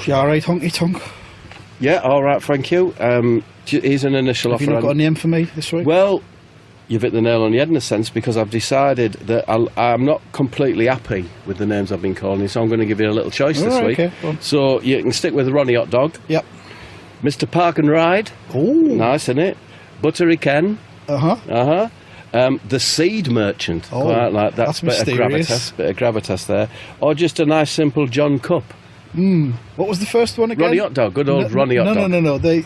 You all right, honky tonk? Yeah, all right, thank you. Here's an initial offer. Have you not got a name for me this week? Well, you've hit the nail on the head in a sense, because I've decided that I'm not completely happy with the names I've been calling, so I'm going to give you a little choice this week. Okay, well. So you can stick with Ronnie Hot Dog. Yep. Mr. Park and Ride. Oh. Nice, isn't it? Buttery Ken. Uh-huh. Uh-huh. The Seed Merchant. Oh, quite like that. that's Bit of gravitas there. Or just a nice simple John Cup. What was the first one again? Ronnie Hot Dog, good old Ronnie Hot Dog. No. They're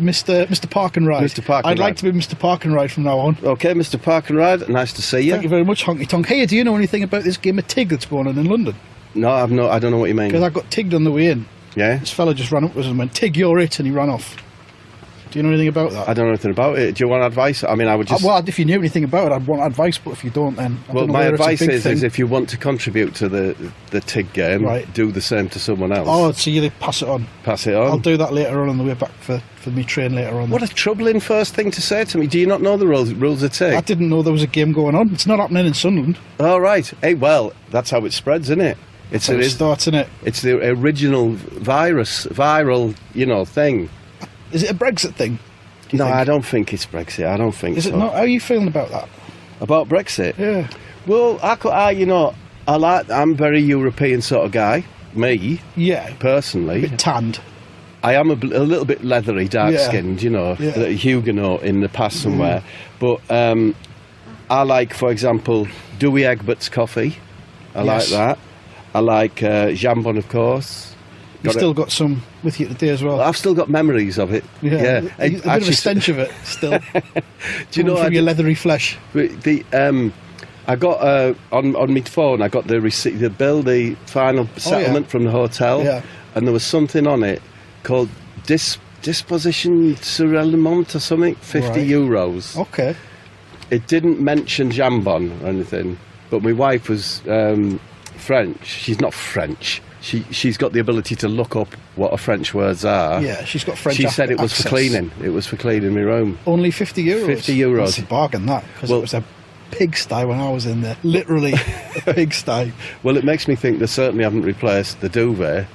Mr. Park and Ride. Mr. Park and I'd like Ride. to be Mr. Park and Ride from now on. Okay, Mr. Park and Ride, nice to see you. Thank you very much, honky tonk. Hey, do you know anything about this game of Tig that's going on in London? No, I don't know what you mean. Because I got tigged on the way in. Yeah? This fella just ran up to us and went, "Tig, you're it," and he ran off. Do you know anything about that? I don't know anything about it. Do you want advice? I mean, I would just... Well, if you knew anything about it, I'd want advice, but if you don't, then... Well, my advice is if you want to contribute to the TIG game, right, do the same to someone else. Oh, so you pass it on. Pass it on. I'll do that later on the way back for me train later on. What a troubling first thing to say to me. Do you not know the rules of TIG? I didn't know there was a game going on. It's not happening in Sunderland. Oh, right. Hey, well, that's how it spreads, isn't it? It starts, isn't it? It's the original viral, thing. Is it a Brexit thing? No, I don't think it's Brexit. I don't think so. Is it not? How are you feeling about that? About Brexit? Yeah. Well, I'm a very European sort of guy. Me. Yeah. Personally. A bit tanned. I am a little bit leathery, dark-skinned, a Huguenot in the past somewhere. But I like, for example, Dewey Egbert's coffee. I like that. I like jambon, of course. You've still got some with you today as well. I've still got memories of it. Yeah. A bit of a stench of it still. Do you know from your leathery flesh? I got on my phone. I got the receipt, the bill, the final settlement from the hotel, and there was something on it called disposition sur element or something. €50. Okay. It didn't mention jambon or anything, but my wife was French. She's not French. She's got the ability to look up what her French words are. Yeah, she's got French. She said it was access. for cleaning. It was for cleaning my room. Only €50. €50. That's a bargain, that, because it was a pigsty when I was in there. Literally a pigsty. Well, it makes me think they certainly haven't replaced the duvet.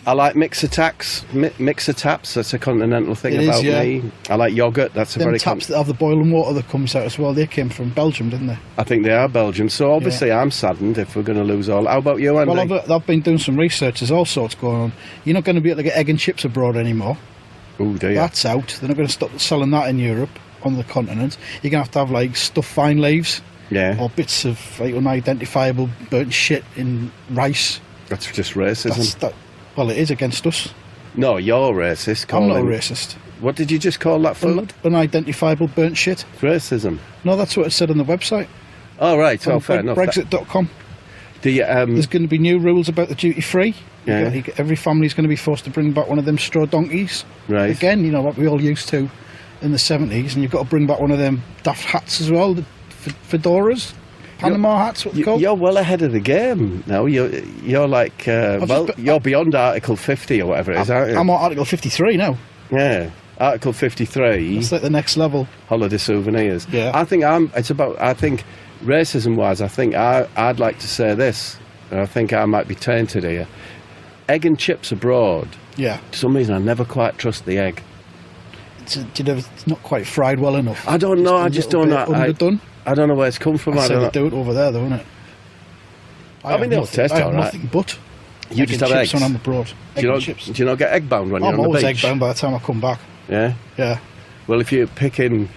I like mixer taps. That's a continental thing about me. I like yoghurt. That's a very taps that have the boiling water that comes out as well. They came from Belgium, didn't they? I think they are Belgium. So obviously, I'm saddened if we're going to lose all. How about you, Andy? Well, I've been doing some research. There's all sorts going on. You're not going to be able to get egg and chips abroad anymore. Oh dear. That's out. They're not going to stop selling that in Europe on the continent. You're going to have like stuffed vine leaves. Yeah. Or bits of like unidentifiable burnt shit in rice. That's just racism. Well, it is against us. No, you're racist. I'm not a racist. What did you just call that food? Unidentifiable burnt shit. Racism. No, that's what it said on the website. Oh, right. Well, fair enough. Brexit.com. There's going to be new rules about the duty free. Yeah. Every family's going to be forced to bring back one of them straw donkeys. Right. Again, what we all used to in the 70s, and you've got to bring back one of them daft hats as well, the fedoras. Panama hats, what they're called. You're well ahead of the game now. You're like, you're beyond Article 50 or whatever it is, aren't you? I'm on Article 53 now. Yeah, Article 53. It's like the next level. Holiday souvenirs. Yeah. I think racism-wise, I'd like to say this, and I think I might be tainted here. Egg and chips abroad. Yeah. For some reason, I never quite trust the egg. It's not quite fried well enough. I don't know. I just don't know. Underdone. I don't know where it's come from. I don't know. Do it over there, though, isn't it? I mean, they'll taste all right. Nothing but you just have eggs when I'm abroad. Do you not get egg bound when you're on the beach? I'm always egg bound by the time I come back. Yeah. Yeah. Well, if you're picking,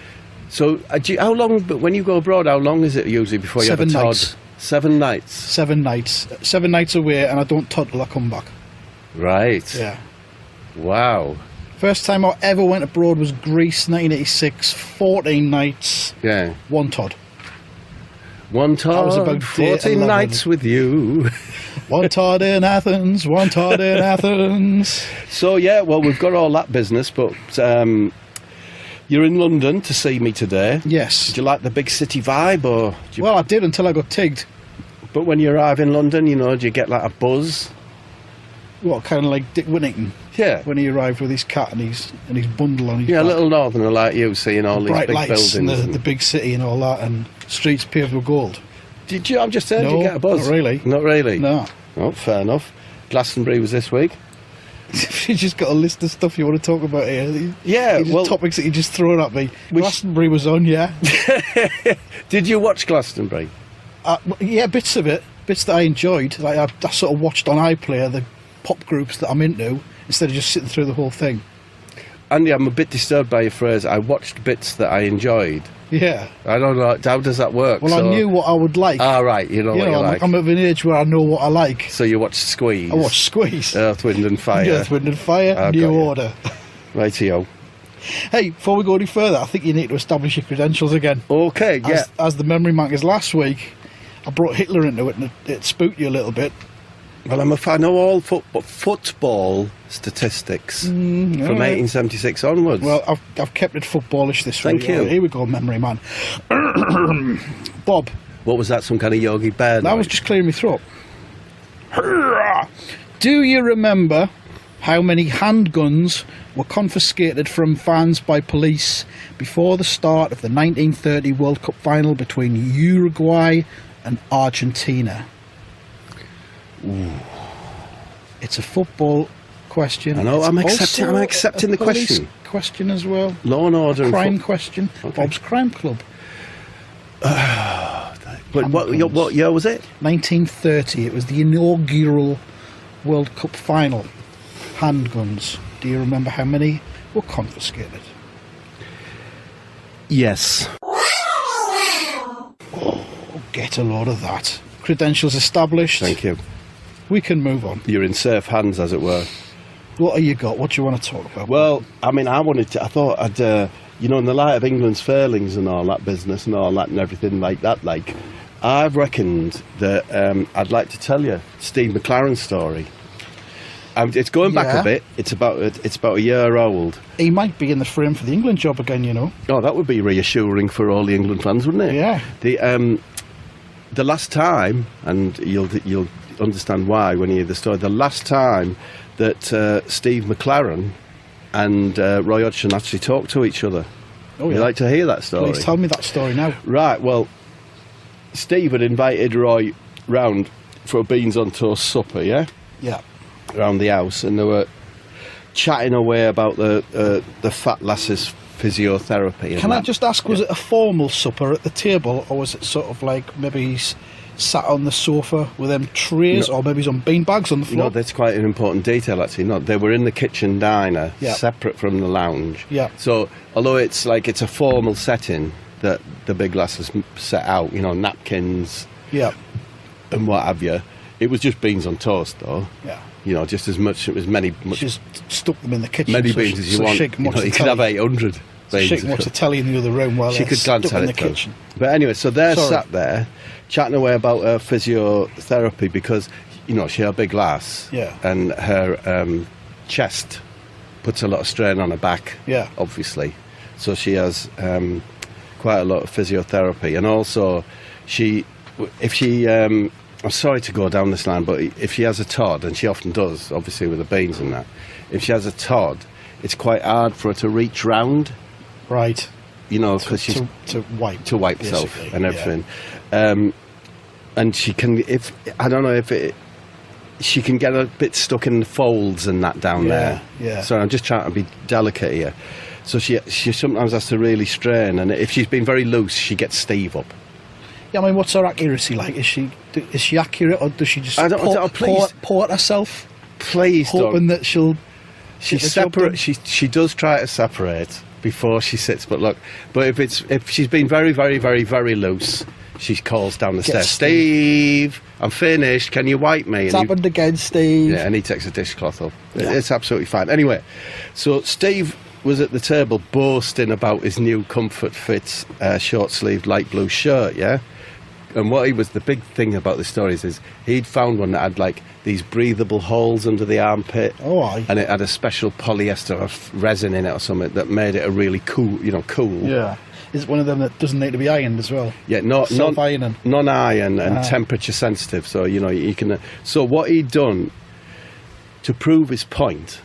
so how long? But when you go abroad, how long is it usually before you have a Todd? 7 nights. 7 nights. 7 nights away, and I don't Todd till I come back. Right. Yeah. Wow. First time I ever went abroad was Greece, 1986. 14 nights. Yeah. 1 Todd. 1 Todd. I was about 14 nights with you. 1 Todd in Athens. 1 Todd in Athens. So yeah, well, we've got all that business, but you're in London to see me today. Yes. Did you like the big city vibe, or? Well, I did until I got tigged. But when you arrive in London, do you get like a buzz? What, kind of like Dick Whittington? Yeah. When he arrived with his cat and his bundle on his back. A little northerner like you, seeing all these bright big lights buildings. And the big city and all that, and streets paved with gold. Did you? I'm just saying, did you get a buzz? Not really. Not really? No. Oh, fair enough. Glastonbury was this week. You just got a list of stuff you want to talk about here. Yeah, well, topics that you just throwing at me. Glastonbury was on, yeah. Did you watch Glastonbury? Yeah, bits of it, bits that I enjoyed. Like I sort of watched on iPlayer the pop groups that I'm into instead of just sitting through the whole thing. Andy, I'm a bit disturbed by your phrase. I watched bits that I enjoyed. Yeah. I don't know. How does that work? Well, I knew what I would like. Right. You know what you like. I'm at an age where I know what I like. So you watched Squeeze. I watched Squeeze. Earth, Wind and Fire. Earth, Wind and Fire. New Order. Rightio. Hey, before we go any further, I think you need to establish your credentials again. Okay, yeah. As the memory mankers last week, I brought Hitler into it and it spooked you a little bit. Well, I know all football statistics from 1876 onwards. Well, I've kept it footballish this week. Thank you. Here we go, memory man. Bob. What was that, some kind of Yogi Bear? That was just clearing my throat. Do you remember how many handguns were confiscated from fans by police before the start of the 1930 World Cup final between Uruguay and Argentina? Ooh. It's a football question. I know. I'm accepting the question. Question as well. Law and order. Crime question. Okay. Bob's Crime Club. But what year was it? 1930. It was the inaugural World Cup final. Handguns. Do you remember how many were confiscated? Yes. Oh, get a load of that. Credentials established. Thank you. We can move on. You're in safe hands, as it were. What have you got? What do you want to talk about? Well, I mean, I thought I'd, in the light of England's failings and all that business and all that and everything like that, I've reckoned that I'd like to tell you Steve McClaren's story. It's going back a bit. It's about a year old. He might be in the frame for the England job again, you know. Oh, that would be reassuring for all the England fans, wouldn't it? Yeah. The last time, and you'll understand why when you hear the story. The last time that Steve McClaren and Roy Hodgson actually talked to each other. Oh, yeah. You like to hear that story? Please tell me that story now. Right. Well, Steve had invited Roy round for a beans on toast supper. Yeah. Yeah. Around the house, and they were chatting away about the fat lass's physiotherapy. Can I just ask, was it a formal supper at the table, or was it sort of like maybe he's sat on the sofa with them trays, or maybe he's on beanbags on the floor? No, that's quite an important detail, actually. No, they were in the kitchen diner, separate from the lounge. Yeah. So, although it's a formal setting that the big lass has set out, napkins, and what have you, it was just beans on toast, though. Yeah. Just as many. Just stuck them in the kitchen. Many beans as you want. You could have 800 beans. She can watch the telly in the other room while they're stuck in the kitchen. But anyway, so they're sat there chatting away about her physiotherapy because, she had a big lass. Yeah. And her chest puts a lot of strain on her back. Yeah. Obviously. So she has quite a lot of physiotherapy. And also, I'm sorry to go down this line, but if she has a Todd, and she often does, obviously with the beans and that, if she has a Todd, it's quite hard for her to reach round. Right. Because she's... To wipe. To wipe herself and everything. Yeah. And she can, she can get a bit stuck in the folds and that down there. Yeah. So I'm just trying to be delicate here. So she sometimes has to really strain, and if she's been very loose, she gets Steve up. Yeah, I mean, what's her accuracy like? Is she accurate, or does she just port herself? Please hoping don't. That she'll... She does try to separate before she sits, but if she's been very, very, very, very loose, she calls down the stairs, Steve, I'm finished, can you wipe me? It's happened again, Steve. Yeah, and he takes a dishcloth up. Yeah. It's absolutely fine. Anyway, so Steve was at the table boasting about his new Comfort Fit short-sleeved light blue shirt, yeah? And the big thing about the stories is he'd found one that had these breathable holes under the armpit. Oh, aye. And it had a special polyester resin in it or something that made it a really cool. Yeah. Is it one of them that doesn't need to be ironed as well? Yeah, self-ironing. Non-iron and temperature sensitive. So, you can... So what he'd done to prove his point,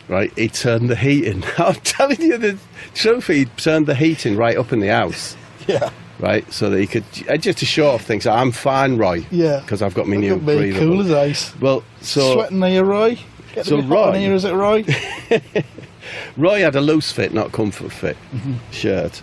right, he turned the heating. I'm telling you the truth, he turned the heating right up in the house. Yeah. Right, so that he could just to show off things. I'm fine, Roy. Yeah, because I've got my new breathable. Cool as ice. Well, so sweating there, Roy. Get so Roy, on here, is it Roy? Roy had a loose fit, not comfort fit shirt.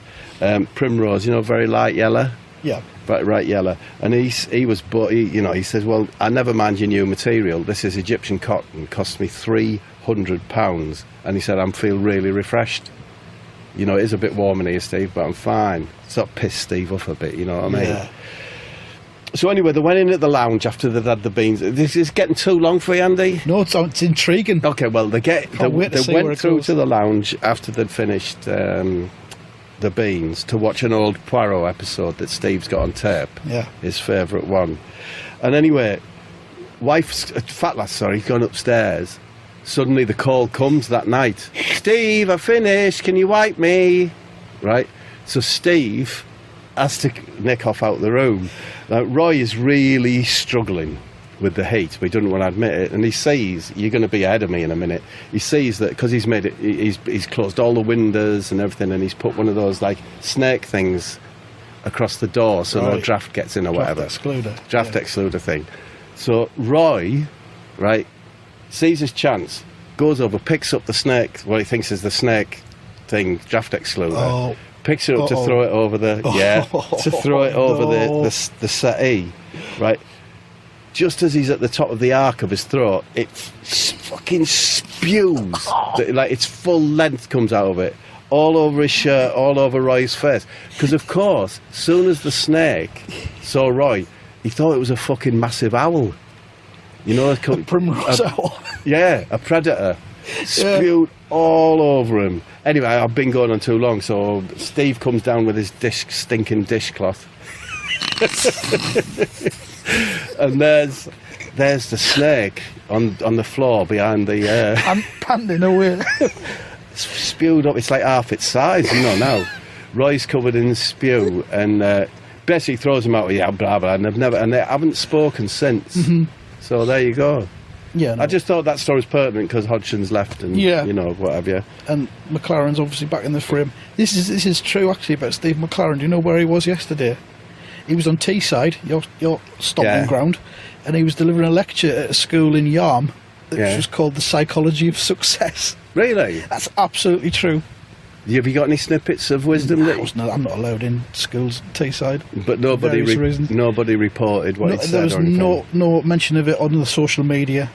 Primrose, very light yellow. Yeah. Right yellow. And he says, well, I never mind your new material. This is Egyptian cotton, cost me £300. And he said, I feel really refreshed. It is a bit warm in here, Steve, but I'm fine. Sort of pissed Steve off a bit, you know what I mean? Yeah. So anyway, they went in at the lounge after they'd had the beans. This is getting too long for you, Andy? No, it's intriguing. Okay, well, they went through to the lounge after they'd finished the beans to watch an old Poirot episode that Steve's got on tape. Yeah. His favourite one. And anyway, fat lass, gone upstairs. Suddenly the call comes that night. Steve, I finished. Can you wipe me? Right? So Steve has to nick off out the room. Now, Roy is really struggling with the heat, but he doesn't want to admit it. And he sees, you're going to be ahead of me in a minute. He sees that because he's made it, he's closed all the windows and everything, and he's put one of those like snake things across the door so no draft gets in or whatever. Draft excluder thing. So Roy, right, sees his chance, goes over, picks up the snake, what he thinks is the snake thing, draft excluder, picks it up to throw it over the settee, right? Just as he's at the top of the arc of his throat, it fucking spews, like its full length comes out of it, all over his shirt, all over Roy's face. Because of course, soon as the snake saw Roy, he thought it was a fucking massive owl. A primrose owl. Yeah, a predator. Spewed all over him. Anyway, I've been going on too long, so Steve comes down with his stinking dishcloth. And there's the snake on the floor behind the... I'm panting away. Spewed up. It's like half its size, now. Roy's covered in spew, and basically throws him out with blah blah, and they haven't spoken since. Mm-hmm. So there you go. Yeah, no. I just thought that story's pertinent because Hodgson's left and what have you. And McClaren's obviously back in the frame. This is true actually about Steve McClaren. Do you know where he was yesterday? He was on Teesside, your stomping ground, and he was delivering a lecture at a school in Yarm, which was called The Psychology of Success. Really? That's absolutely true. Have you got any snippets of wisdom? I'm not allowed in schools at Teesside. But nobody reported what it said. There was no mention of it on the social media.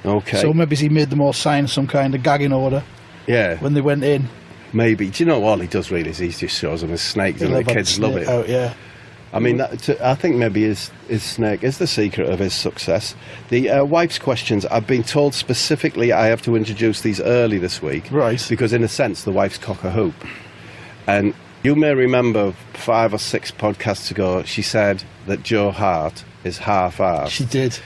Okay. So maybe he made them all sign some kind of gagging order. Yeah. When they went in. Maybe. Do you know all he does really is he just shows them as snakes and the kids love it. Yeah. I mean, I think maybe his snake is the secret of his success. The wife's questions, I've been told specifically I have to introduce these early this week. Right. Because in a sense, the wife's cock a hoop. And you may remember 5 or 6 podcasts ago, she said that Joe Hart is half-arsed. She did.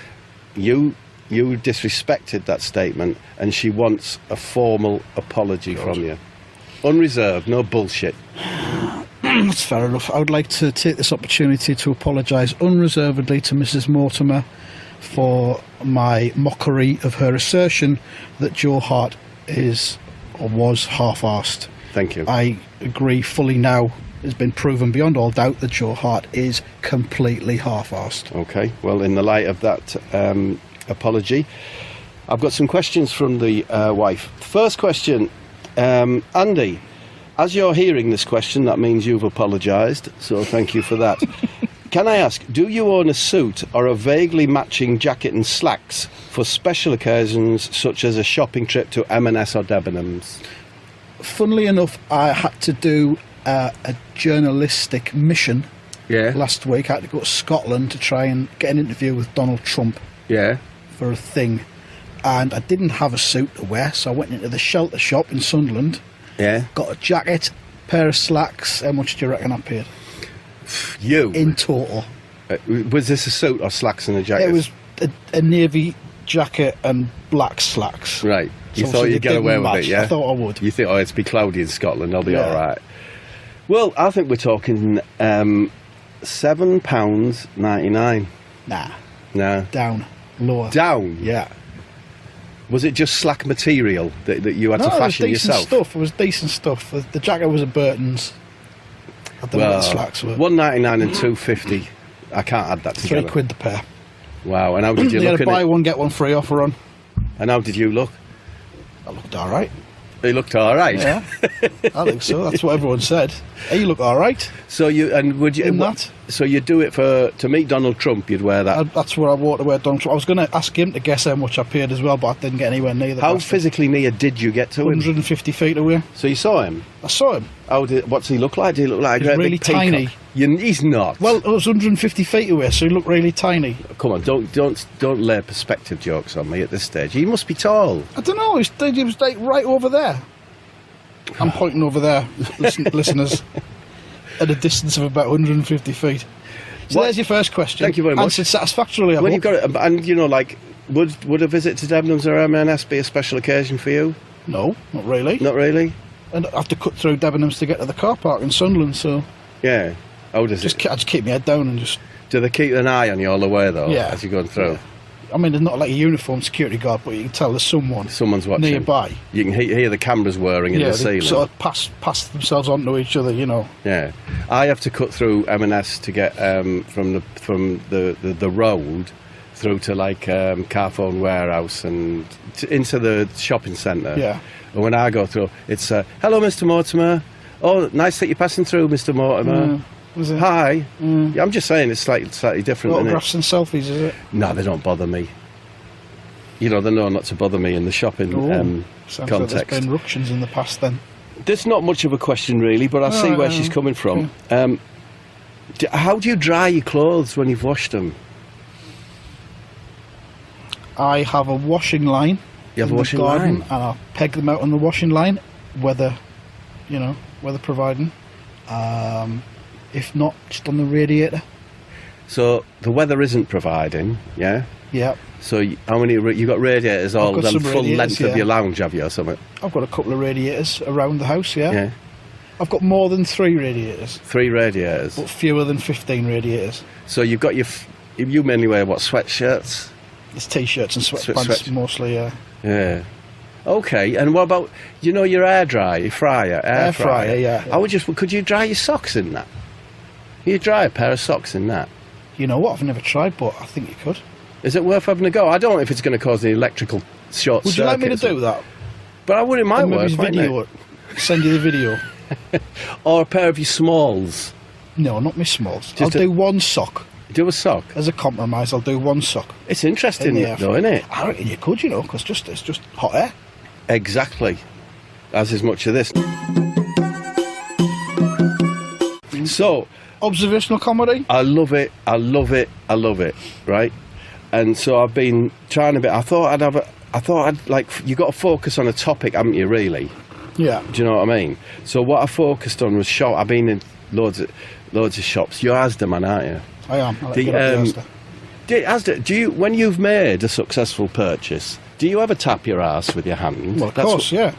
You disrespected that statement, and she wants a formal apology from you. Unreserved, no bullshit. That's fair enough. I would like to take this opportunity to apologise unreservedly to Mrs. Mortimer for my mockery of her assertion that Joe Hart is or was half-arsed. Thank you. I agree fully now. It's been proven beyond all doubt that Joe Hart is completely half-arsed. Okay, well, in the light of that apology, I've got some questions from the wife. First question, Andy, as you're hearing this question, that means you've apologised, so thank you for that. Can I ask, do you own a suit or a vaguely matching jacket and slacks for special occasions such as a shopping trip to M&S or Debenhams? Funnily enough, I had to do a journalistic mission last week. I had to go to Scotland to try and get an interview with Donald Trump for a thing. And I didn't have a suit to wear, so I went into the shelter shop in Sunderland. Yeah. Got a jacket, pair of slacks. How much do you reckon I paid? You? In total. Was this a suit or slacks and a jacket? It was a navy jacket and black slacks. Right. You thought you'd get away with it, yeah? I thought I would. You think, it's be cloudy in Scotland, I'll be all right. Well, I think we're talking £7.99. Nah. Down. Lower. Down? Yeah. Was it just slack material that you had to fashion yourself? It was decent stuff. The jacket was a Burton's. I don't know what the slacks were. $1.99 and $2.50. I can't add that together. £3 the pair. Wow. And how did you look at it? Buy one, get one free offer on. And how did you look? I looked all right. You looked all right. Yeah, I think so. That's what everyone said. Hey, you look all right. So would you in that? So you'd do it to meet Donald Trump? You'd wear that. That's what I wore to wear Donald Trump. I was going to ask him to guess how much I paid as well, but I didn't get anywhere near the. How physically near did you get to him? 150 feet away. So you saw him? I saw him. What's he look like? Did he look like a great really big peacock? tiny. He's not. Well, it was 150 feet away, so he looked really tiny. Come on, don't lay perspective jokes on me at this stage. He must be tall. I don't know. He was like right over there. I'm pointing over there, listeners, at a distance of about 150 feet. So there's your first question. Thank you very much. Answered satisfactorily. Well, you've got it, and would a visit to Debenhams or M&S be a special occasion for you? No, not really. Not really. And I have to cut through Debenhams to get to the car park in Sunderland, so yeah. How does it? I just keep my head down and just. Do they keep an eye on you all the way though? Yeah. As you're going through. Yeah. I mean, there's not like a uniformed security guard, but you can tell there's someone's watching nearby. You can hear the cameras whirring in the ceiling. They sort of pass themselves onto each other, you know. Yeah, I have to cut through M&S to get from the road through to like Carphone Warehouse and into the shopping centre. Yeah. And when I go through, it's hello, Mr. Mortimer. Oh, nice that you're passing through, Mr. Mortimer. Hi. Yeah, I'm just saying it's slightly different. Autographs and selfies, is it? No, they don't bother me. You know, they know not to bother me in the shopping Sounds context. like there's been ructions in the past then. There's not much of a question really, but I see where she's coming from. How do you dry your clothes when you've washed them? I have a washing line. You have a washing line? And I peg them out on the washing line, weather providing. If not, just on the radiator. So the weather isn't providing, yeah? Yeah. So how many, you got radiators all the full length of your lounge, have you, or something? I've got a couple of radiators around the house, yeah. I've got more than 3 radiators. 3 radiators? But fewer than 15 radiators. So you've got you mainly wear what, sweatshirts? It's t-shirts and sweatpants mostly, yeah. Yeah. Okay, and what about, your air fryer? Air fryer, yeah. Could you dry your socks in that? Can you dry a pair of socks in that? You know what, I've never tried, but I think you could. Is it worth having a go? I don't know if it's going to cause the electrical short circuit. Would you like me to do that? But I wouldn't mind work, Send you the video. Or a pair of your smalls. No, not my smalls. I'll do one sock. Do a sock? As a compromise, I'll do one sock. It's interesting though, isn't it? I reckon you could, because it's just hot air. Exactly. As is much of this. So... observational comedy? I love it, right? And so I've been trying a bit. I thought you got to focus on a topic, haven't you, really? Yeah. Do you know what I mean? So what I focused on was shop. I've been in loads of shops. You're Asda man, aren't you? I am. I like Asda, do you, when you've made a successful purchase, do you ever tap your ass with your hand? Well, of course, yeah.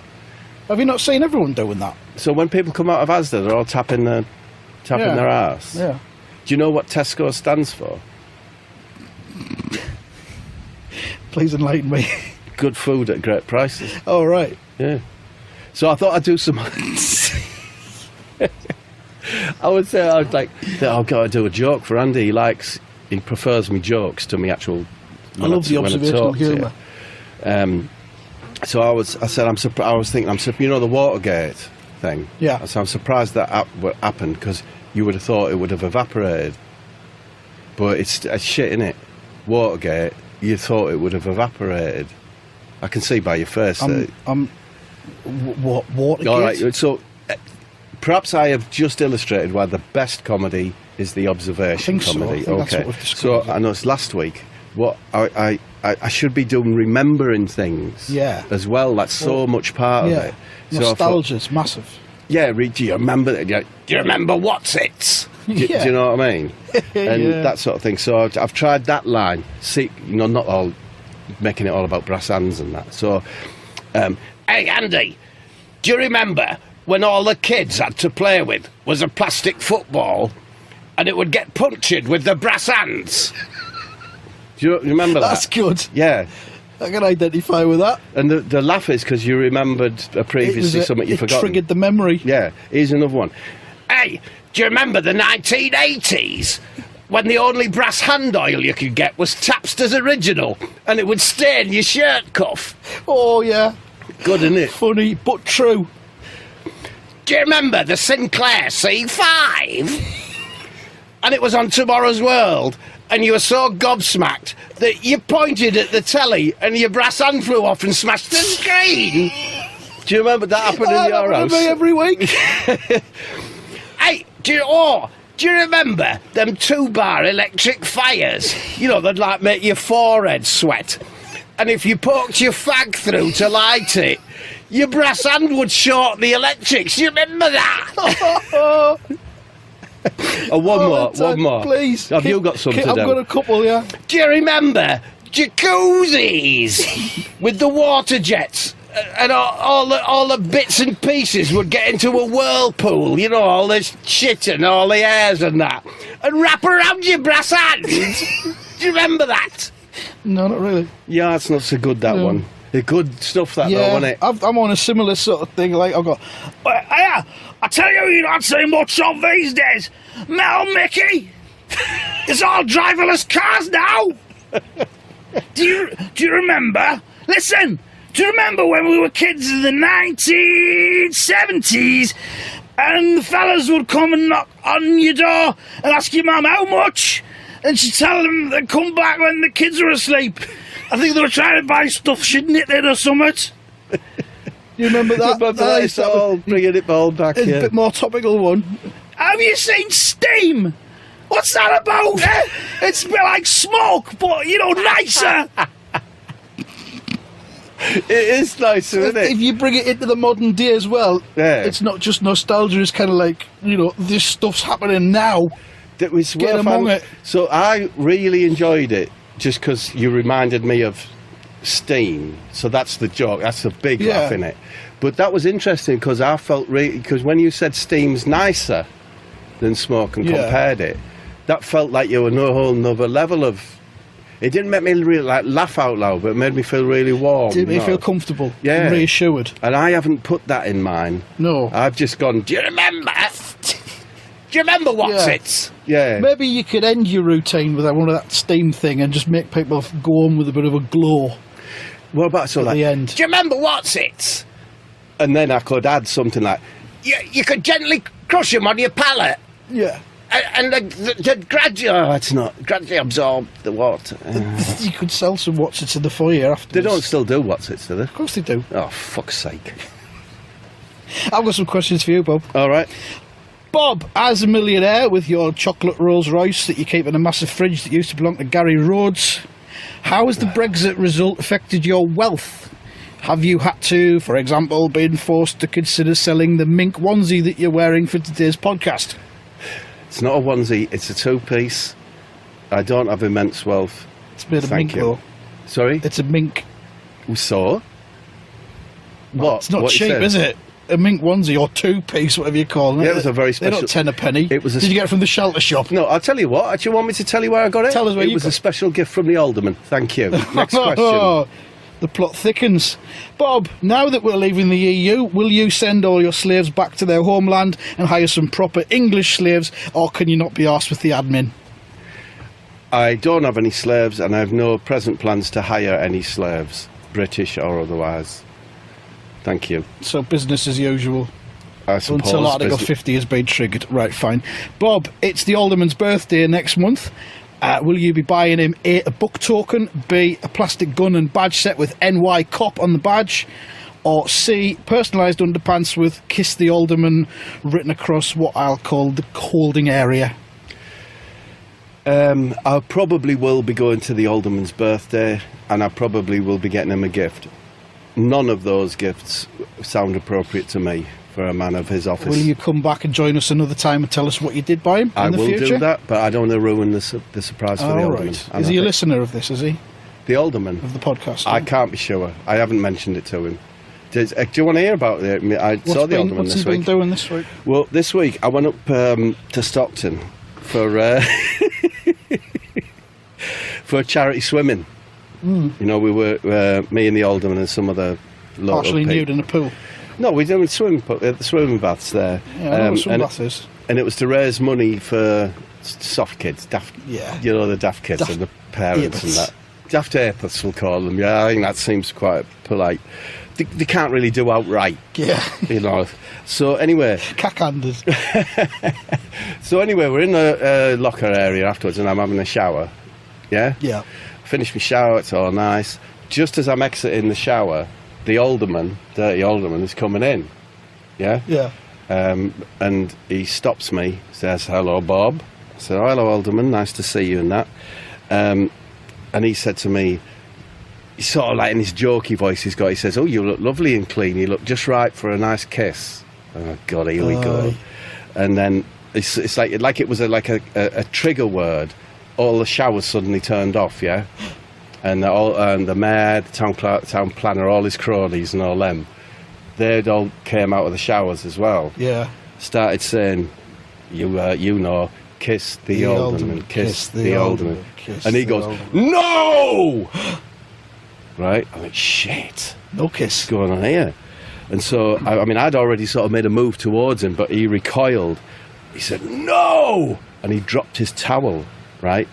Have you not seen everyone doing that? So when people come out of Asda, they're all tapping their ass? Yeah. Do you know what Tesco stands for? Please enlighten me. Good food at great prices. Oh, right. Yeah. So I thought I'd do some... I would say, I've got to do a joke for Andy. He prefers me jokes to me actual... I love the observational humour. So I was thinking, the Watergate thing. Yeah. So I'm surprised that happened, because you would have thought it would have evaporated. But it's shit, innit? Watergate, you thought it would have evaporated. I can see by your face that... Watergate? All right, so perhaps I have just illustrated why the best comedy is the observation comedy. So. I think that's what we've described. So I know it's last week. What I should be doing remembering things. Yeah. As well. That's so much part of it. Nostalgia's massive. Yeah, do you remember? Do you remember what's it? Do you know what I mean? And that sort of thing. So I've tried that line. See, not all making it all about brass hands and that. So, hey Andy, do you remember when all the kids had to play with was a plastic football, and it would get punctured with the brass hands? Do you remember that? That's good. Yeah. I can identify with that. And the laugh is because you remembered previously something you forgot. It triggered the memory. Yeah. Here's another one. Hey, do you remember the 1980s when the only brass hand oil you could get was Tapster's Original, and it would stain your shirt cuff. Oh, yeah. Good, isn't it? Funny, but true. Do you remember the Sinclair C5? And it was on Tomorrow's World, and you were so gobsmacked that you pointed at the telly and your brass hand flew off and smashed the screen. Do you remember that happened in your house? Me every week. Hey, do you remember them 2-bar electric fires? You know, they'd like make your forehead sweat. And if you poked your fag through to light it, your brass hand would short the electrics. You remember that? Oh, one more. Please. Have you got something? I've got a couple, yeah. Do you remember jacuzzis with the water jets? And all the bits and pieces would get into a whirlpool, you know, all this shit and all the airs and that, and wrap around your brass hands. Do you remember that? No, not really. Yeah, it's not so good, that one. The good stuff, that, though, isn't it? I'm on a similar sort of thing. Like, I've got... I tell you, you're not seeing much of these days. Mel Mickey! It's all driverless cars now! Do you remember? Listen! Do you remember when we were kids in the 1970s and the fellas would come and knock on your door and ask your mum how much? And she'd tell them they'd come back when the kids were asleep. I think they were trying to buy stuff she'd knitted or something. You remember that? It's all bringing it all back, It's a bit more topical one. Have you seen Steam? What's that about? It's a bit like smoke, but, you know, nicer. It is nicer, isn't it? If you bring it into the modern day as well, it's not just nostalgia, it's kind of like, you know, this stuff's happening now. That was Get among it. So I really enjoyed it just because you reminded me of Steam. So that's the joke, that's the big laugh in it. But that was interesting because I felt because when you said Steam's nicer than smoke and compared it, that felt like you were a whole nother level of... It didn't make me really laugh out loud, but it made me feel really warm. Did make me feel comfortable, and reassured. And I haven't put that in mine. No. I've just gone, do you remember? Do you remember what's it? Yeah. Maybe you could end your routine with one of that Steam thing and just make people go on with a bit of a glow. What about at the end? Do you remember what's it? And then I could add something like, you could gently crush them on your palate. Yeah. And they'd gradually absorb the water. You could sell some What's-Its in the foyer afterwards. They don't still do What's-Its, do they? Of course they do. Oh, fuck's sake. I've got some questions for you, Bob. All right. Bob, as a millionaire with your chocolate Rolls Royce that you keep in a massive fridge that used to belong to Gary Rhodes, how has the Brexit result affected your wealth? Have you had to, for example, been forced to consider selling the mink onesie that you're wearing for today's podcast? It's not a onesie, it's a two-piece. I don't have immense wealth. It's made of mink, though. Sorry? It's a mink. So? Well, it's not cheap, is it? A mink onesie or two-piece, whatever you call it. Yeah, it was a very special... They're not 10 a penny. It was Did you get it from the shelter shop? No, I'll tell you what. Do you want me to tell you where I got it? Tell us where you got it. It was a special gift from the alderman. Thank you. Next question. The plot thickens. Bob, now that we're leaving the EU, will you send all your slaves back to their homeland and hire some proper English slaves, or can you not be arsed with the admin? I don't have any slaves, and I have no present plans to hire any slaves, British or otherwise. Thank you. So business as usual. I suppose. Until Article 50 has been triggered. Right, fine. Bob, it's the Alderman's birthday next month. Will you be buying him A, a book token, B, a plastic gun and badge set with NY Cop on the badge, or C, personalised underpants with Kiss the Alderman written across what I'll call the holding area? I probably will be going to the Alderman's birthday, and I probably will be getting him a gift. None of those gifts sound appropriate to me for a man of his office. Will you come back and join us another time and tell us what you did by him in the future? I will do that, but I don't want to ruin the surprise for the Alderman. Right. Is he a listener of this, is he? The Alderman? Of the podcast? I can't be sure. I haven't mentioned it to him. Do you want to hear about it? I saw the Alderman this week. What's he been doing this week? Well, this week I went up to Stockton for for charity swimming. You know, we were me and the Alderman and some other local partially nude in a pool. No, we did the swimming baths there. Yeah, I know what swim baths is. And it was to raise money for soft kids, daft. Yeah. You know, the daft kids and the parents and that. Daft apists, we'll call them. Yeah, I think that seems quite polite. They can't really do outright. Yeah. You know. So anyway. Cack-handed. So anyway, we're in the locker area afterwards, and I'm having a shower. Yeah. Yeah. Finish my shower. It's all nice. Just as I'm exiting the shower, the alderman, dirty alderman, is coming in. Yeah. Yeah. And he stops me. Says, "Hello, Bob." I said, "Oh, hello, alderman. Nice to see you." And that. And he said to me, he's sort of like in his jokey voice he says, "Oh, you look lovely and clean. You look just right for a nice kiss." Oh, God, here we go. And then it's like it was a trigger word. All the showers suddenly turned off, yeah? And the mayor, the town planner, all his cronies and all them, they'd all came out of the showers as well. Yeah. Started saying, you know, kiss the alderman, kiss the alderman. And he goes, "No!" Right? I went, shit. No kiss. What's going on here? And so, I mean, I'd already sort of made a move towards him, but he recoiled. He said, "No!" And he dropped his towel, right?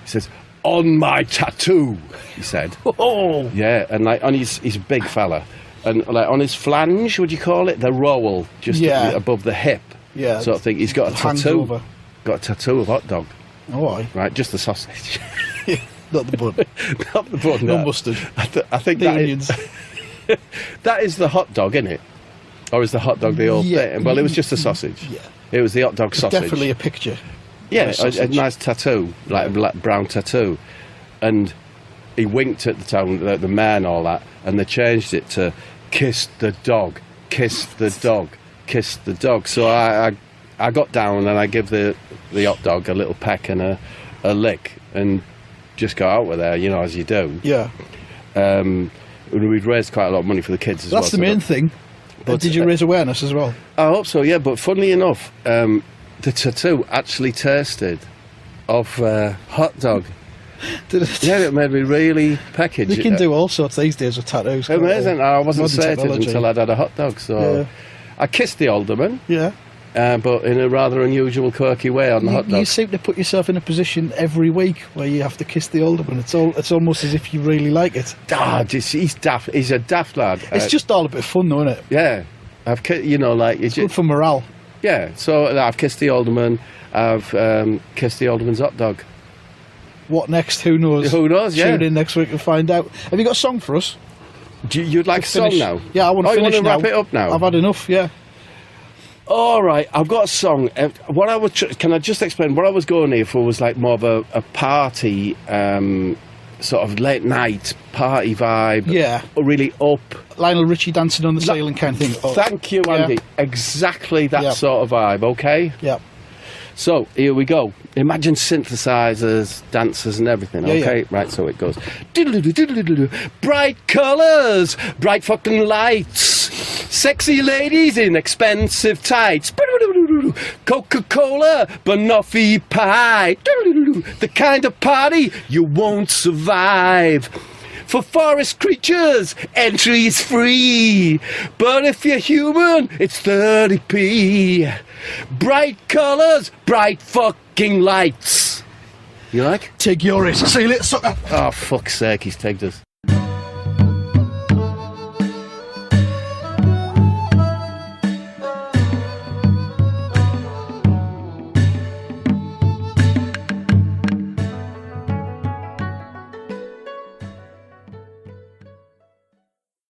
He says, "On my tattoo," he said. Oh! Yeah, and like on he's a big fella. And like on his flange, would you call it? The rowel, just above the hip. Yeah. Sort of thing. He's got a tattoo. Over. Got a tattoo of hot dog. Oh, aye. Right, just the sausage. Not the bun. Not the bun. No no. mustard. I think The that onions. that is the hot dog, isn't it? Or is the hot dog the old Yeah. bit? Well, it was just a sausage. Yeah. It was the hot dog It's sausage. definitely a picture. Yeah, of a nice tattoo, like a black, brown tattoo. And he winked at the town, the man, all that, and they changed it to "kiss the dog, kiss the dog, kiss the dog." So I got down and I give the hot dog a little peck and a lick and just got out with there, you know, as you do. Yeah. We'd raised quite a lot of money for the kids as well. That's the main thing. But did you raise awareness as well? I hope so, yeah. But funnily enough, the tattoo actually tasted of hot dog. Did it? Yeah, it made me really peckage. They can do all sorts these days with tattoos. can't they? Amazing. I wasn't Modern sated technology. until I'd had a hot dog. So Yeah. I kissed the alderman, Yeah. but in a rather unusual, quirky way on the hot dog. You seem to put yourself in a position every week where you have to kiss the alderman. It's almost as if you really like it. He's daft. He's a daft lad. It's just all a bit of fun, though, isn't it? Yeah. It's good for morale. Yeah. So I've kissed the alderman. I've kissed the alderman's hot dog. What next? Who knows? Who knows? Yeah. Tune in next week and find out. Have you got a song for us? You'd like a song Finish. now? Yeah, I want to you finish want to now. wrap it up now? I've had enough. Yeah. All right, I've got a song. What I would can I just explain? What I was going here for was like more of a party, sort of late night party vibe. Yeah. Really up. Lionel Richie dancing on the ceiling kind of thing. Oh, Thank you, Andy. Yeah. Exactly that Yeah. sort of vibe. Okay. Yeah. So here we go. Imagine synthesizers, dancers, and everything. Yeah, Okay, yeah. right. So it goes. Diddle-diddle-diddle-diddle. Bright colours, bright fucking lights, sexy ladies in expensive tights. Coca-Cola, banoffee pie. The kind of party you won't survive. For forest creatures, entry is free. But if you're human, it's 30p. Bright colours, bright fucking lights. You like? Tig, you're it. See you later, sucker. Oh, fuck's sake, he's tagged us.